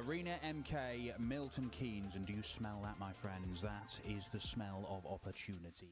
Arena MK, Milton Keynes, and do you smell that, my friends? That is the smell of opportunity.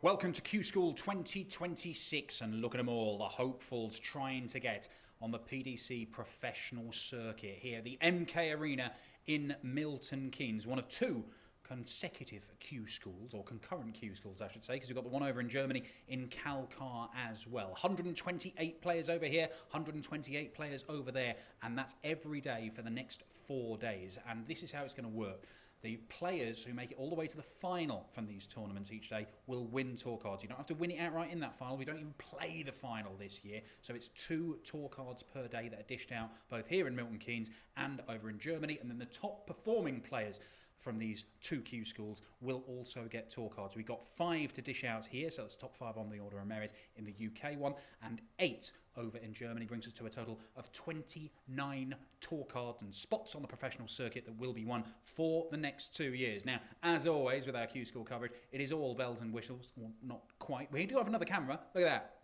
Welcome to Q School 2026, and look at them all, the hopefuls trying to get on the PDC professional circuit here at the MK Arena in Milton Keynes, one of two consecutive Q schools, or concurrent Q schools I should say, because we've got the one over in Germany in Kalkar as well. 128 players over here, 128 players over there, and that's every day for the next 4 days. And this is how it's going to work. The players who make it all the way to the final from these tournaments each day will win tour cards. You don't have to win it outright in that final. We don't even play the final this year. So it's 2 tour cards per day that are dished out both here in Milton Keynes and over in Germany. And then the top performing players from these 2 Q schools will also get tour cards. We've got 5 to dish out here, so that's top 5 on the order of merit in the UK one, and 8 over in Germany, brings us to a total of 29 tour cards and spots on the professional circuit that will be won for the next 2 years. Now, as always with our Q school coverage, it is all bells and whistles, or not quite. We do have another camera. Look at that.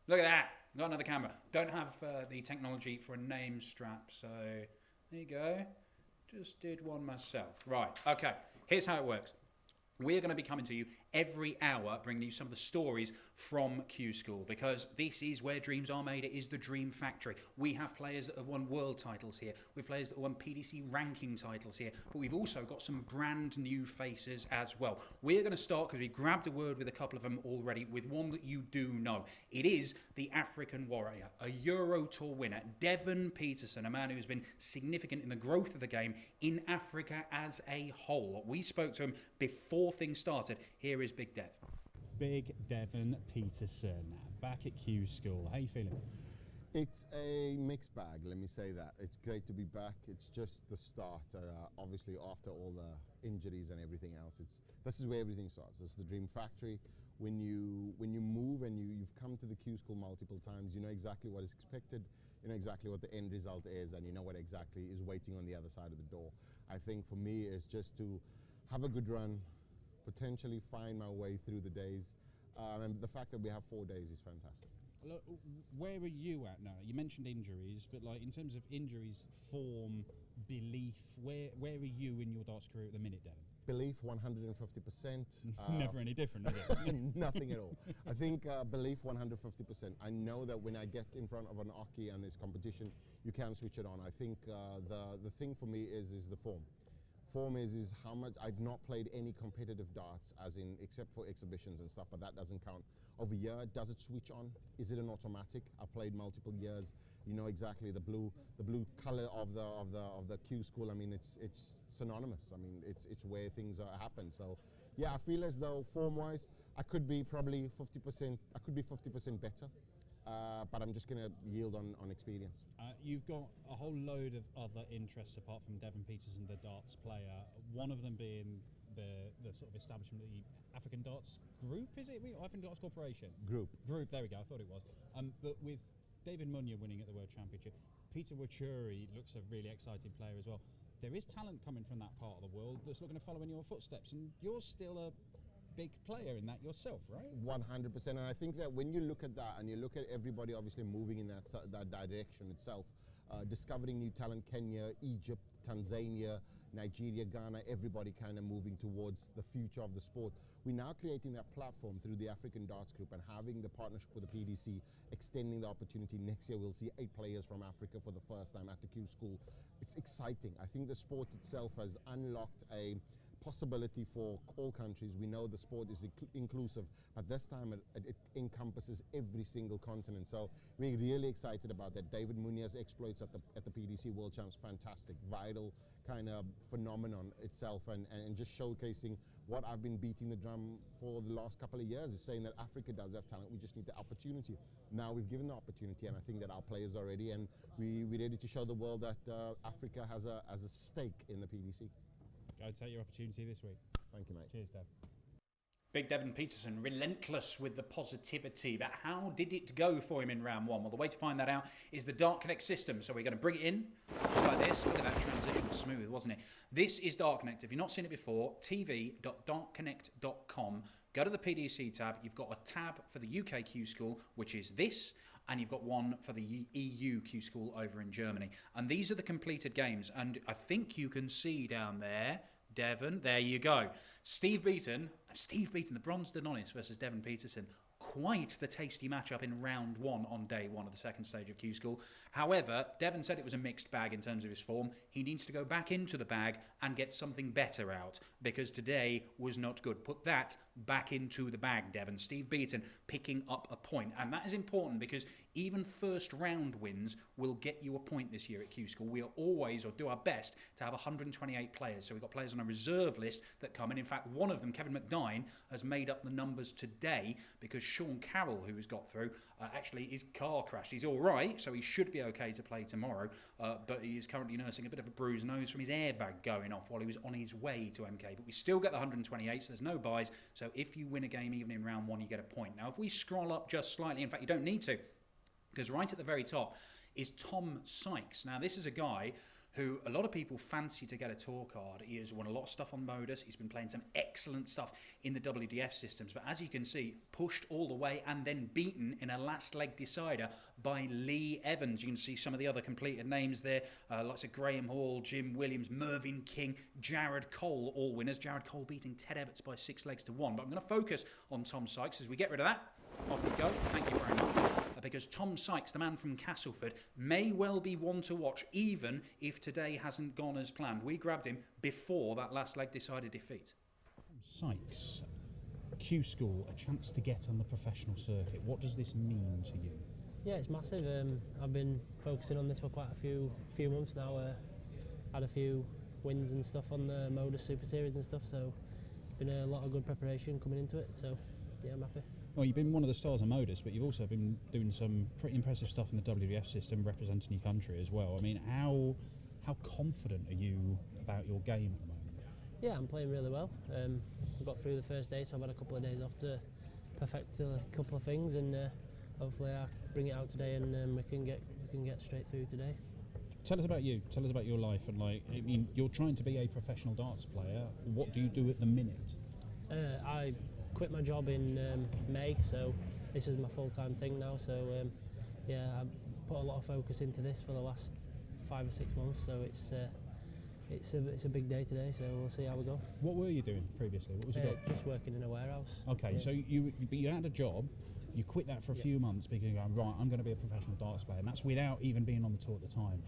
Look at that. We've got another camera. Don't have the technology for a name strap, so there you go. Just did one myself. Right, okay, here's how it works. We're going to be coming to you every hour, bringing you some of the stories from Q School, because this is where dreams are made. It is the dream factory. We have players that have won world titles here. We have players that have won PDC ranking titles here, but we've also got some brand new faces as well. We're going to start, because we grabbed a word with a couple of them already, with one that you do know. It is the African warrior, a Euro Tour winner, Devon Petersen, a man who's been significant in the growth of the game in Africa as a whole. We spoke to him before things started. Here is Big Dev. Big Devon Petersen, back at Q School. How you feeling? It's a mixed bag, let me say that. It's great to be back. It's just the start. Obviously, after all the injuries and everything else, this is where everything starts. This is the dream factory. When you move and you've come to the Q School multiple times, you know exactly what is expected, you know exactly what the end result is, and you know what exactly is waiting on the other side of the door. I think for me, it's just to have a good run, potentially find my way through the days, and the fact that we have 4 days is fantastic. Look, where are you at now? You mentioned injuries, but like in terms of injuries, form, belief, where are you in your darts career at the minute, Devon? Belief 150%. Never any different, is it? Nothing at all. I think belief 150%. I know that when I get in front of an Aki and there's competition, you can switch it on. I think the thing for me is the form. Form is how much. I've not played any competitive darts, as in except for exhibitions and stuff, but that doesn't count. Over a year, does it switch on? Is it an automatic? I've played multiple years. You know exactly the blue color of the Q School. I mean, it's synonymous. I mean, it's where things happen. So, yeah, I feel as though form-wise, I could be probably 50%. I could be 50% better. But I'm just going to yield on experience. You've got a whole load of other interests apart from Devon Petersen, the darts player. One of them being the sort of establishment of the African Darts Group, is it? African Darts Corporation? Group, there we go, I thought it was. But with David Munya winning at the World Championship, Peter Wachuri looks a really exciting player as well. There is talent coming from that part of the world that's not going to follow in your footsteps, and you're still a big player in that yourself, right? 100%, and I think that when you look at that and you look at everybody obviously moving in that direction itself, discovering new talent, Kenya, Egypt, Tanzania, Nigeria, Ghana, everybody kind of moving towards the future of the sport. We're now creating that platform through the African Darts Group and having the partnership with the PDC, extending the opportunity. Next year we'll see 8 players from Africa for the first time at the Q School. It's exciting. I think the sport itself has unlocked a possibility for all countries. We know the sport is inclusive, but this time it encompasses every single continent. So we're really excited about that. David Munya's exploits at the PDC World Champs, fantastic, vital kind of phenomenon itself, and just showcasing what I've been beating the drum for the last couple of years, is saying that Africa does have talent. We just need the opportunity. Now we've given the opportunity, and I think that our players are ready, and we're ready to show the world that Africa has a stake in the PDC. Go take your opportunity this week. Thank you, mate. Cheers, Dave. Big Devon Petersen, relentless with the positivity. But how did it go for him in round one? Well, the way to find that out is the Dart Connect system. So we're going to bring it in just like this. Look at that transition, smooth, wasn't it? This is Dart Connect. If you've not seen it before, tv.dartconnect.com. Go to the PDC tab. You've got a tab for the UK Q School, which is this. And you've got one for the EU Q School over in Germany. And these are the completed games. And I think you can see down there, Devon, there you go. Steve Beaton, the Bronze Denonis versus Devon Petersen. Quite the tasty matchup in round one on day one of the second stage of Q School. However, Devon said it was a mixed bag in terms of his form. He needs to go back into the bag and get something better out, because today was not good. Put that back into the bag, Devon. Steve Beaton picking up a point. And that is important, because even first round wins will get you a point this year at Q School. We are always, or do our best, to have 128 players. So we've got players on a reserve list that come in. In fact, one of them, Kevin McDine, has made up the numbers today, because Sean Carroll, who has got through, actually his car crashed. He's all right, so he should be okay to play tomorrow, but he is currently nursing a bit of a bruised nose from his airbag going off while he was on his way to MK. But we still get the 128, so there's no buys. So if you win a game even in round one, you get a point. Now, if we scroll up just slightly, in fact, you don't need to, because right at the very top is Tom Sykes. Now, this is a guy who a lot of people fancy to get a tour card. He has won a lot of stuff on Modus. He's been playing some excellent stuff in the WDF systems. But as you can see, pushed all the way and then beaten in a last leg decider by Lee Evans. You can see some of the other completed names there. Lots of Graham Hall, Jim Williams, Mervyn King, Jared Cole, all winners. Jared Cole beating Ted Everts by 6 legs to 1. But I'm going to focus on Tom Sykes as we get rid of that. Off we go. Thank you very much. Because Tom Sykes, the man from Castleford, may well be one to watch, even if today hasn't gone as planned. We grabbed him before that last leg decided defeat. Tom Sykes, Q School, a chance to get on the professional circuit. What does this mean to you? Yeah, it's massive. I've been focusing on this for quite a few months now. Had a few wins and stuff on the Modus Super Series and stuff, so it's been a lot of good preparation coming into it. So yeah, I'm happy. Well, you've been one of the stars of Modus, but you've also been doing some pretty impressive stuff in the WWF system, representing your country as well. I mean, how confident are you about your game at the moment? Yeah, I'm playing really well. I got through the first day, so I've had a couple of days off to perfect a couple of things, and hopefully I bring it out today, and we can get straight through today. Tell us about you. Tell us about your life, and I mean, you're trying to be a professional darts player. What do you do at the minute? I quit my job in May, so this is my full-time thing now. So yeah, I put a lot of focus into this for the last 5 or 6 months. So it's a big day today. So we'll see how we go. What were you doing previously? What was your job? Just working in a warehouse. Okay, yeah. So you had a job. You quit that for a few months because you're going, right, I'm going to be a professional darts player, and that's without even being on the tour at the time.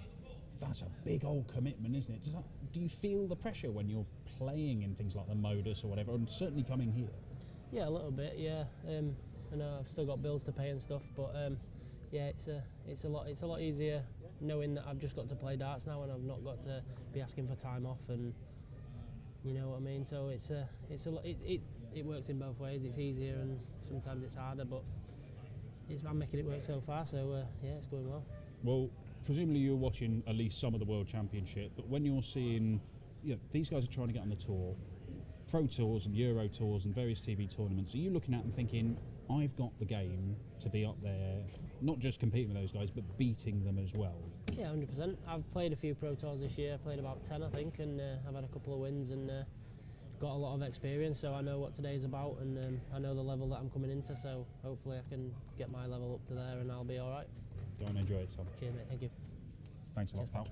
That's a big old commitment, isn't it? Do you feel the pressure when you're playing in things like the Modus or whatever, and certainly coming here? Yeah, a little bit. Yeah, I know I've still got bills to pay and stuff, but yeah, it's a lot easier knowing that I've just got to play darts now and I've not got to be asking for time off, and you know what I mean. So it works in both ways. It's easier and sometimes it's harder, but I'm making it work so far. So yeah, it's going well. Well, presumably you're watching at least some of the World Championship, but when you're seeing, you know, these guys are trying to get on the tour, Pro Tours and Euro Tours and various TV tournaments, are you looking at them thinking, I've got the game to be up there, not just competing with those guys, but beating them as well? Yeah, 100%. I've played a few Pro Tours this year. I played about 10, I think, and I've had a couple of wins and got a lot of experience, so I know what today's about, and I know the level that I'm coming into, so hopefully I can get my level up to there and I'll be all right. Go and enjoy it, Tom. Cheers, mate. Thank you. Thanks a lot, pal.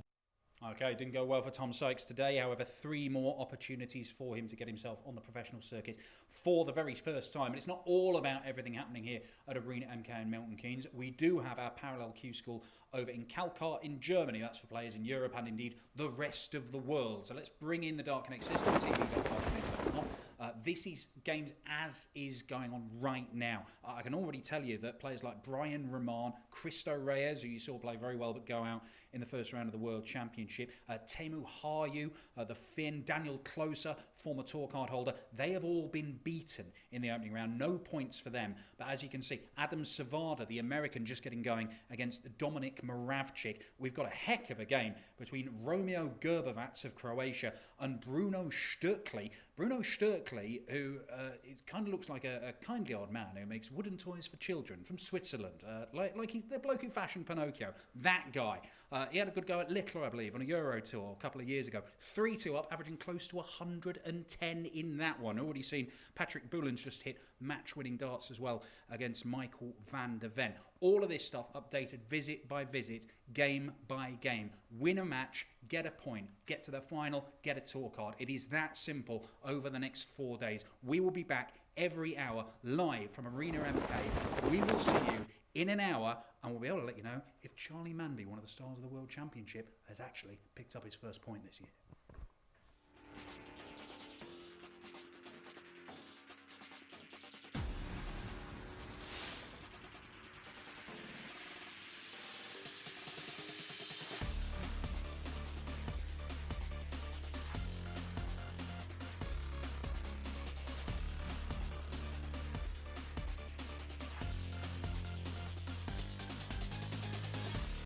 Okay, didn't go well for Tom Sykes today. However, 3 more opportunities for him to get himself on the professional circuit for the very first time. And it's not all about everything happening here at Arena MK in Milton Keynes. We do have our parallel Q School over in Kalkar in Germany. That's for players in Europe and indeed the rest of the world. So let's bring in the Dart Connect system. This is games as is going on right now. I can already tell you that players like Brian Rahman, Christo Reyes, who you saw play very well but go out in the first round of the World Championship, Teemu Harju, the Finn, Daniel Closer, former tour card holder, they have all been beaten in the opening round. No points for them. But as you can see, Adam Savada, the American, just getting going against Dominik Moravcik. We've got a heck of a game between Romeo Gerbavac of Croatia and Bruno Sturkli. Bruno Sturkli today who kind of looks like a kindly old man who makes wooden toys for children from Switzerland, like he's the bloke who fashioned Pinocchio. That guy. He had a good go at Littler, I believe, on a Euro tour a couple of years ago. 3-2 up, averaging close to 110 in that one. Already seen Patrick Boulin's just hit match-winning darts as well against Michael van der Ven. All of this stuff updated visit by visit, game by game. Win a match, get a point, get to the final, get a tour card. It is that simple over the next 4 days. We will be back every hour live from Arena MK. We will see you in an hour, and we'll be able to let you know if Charlie Manby, one of the stars of the World Championship, has actually picked up his first point this year.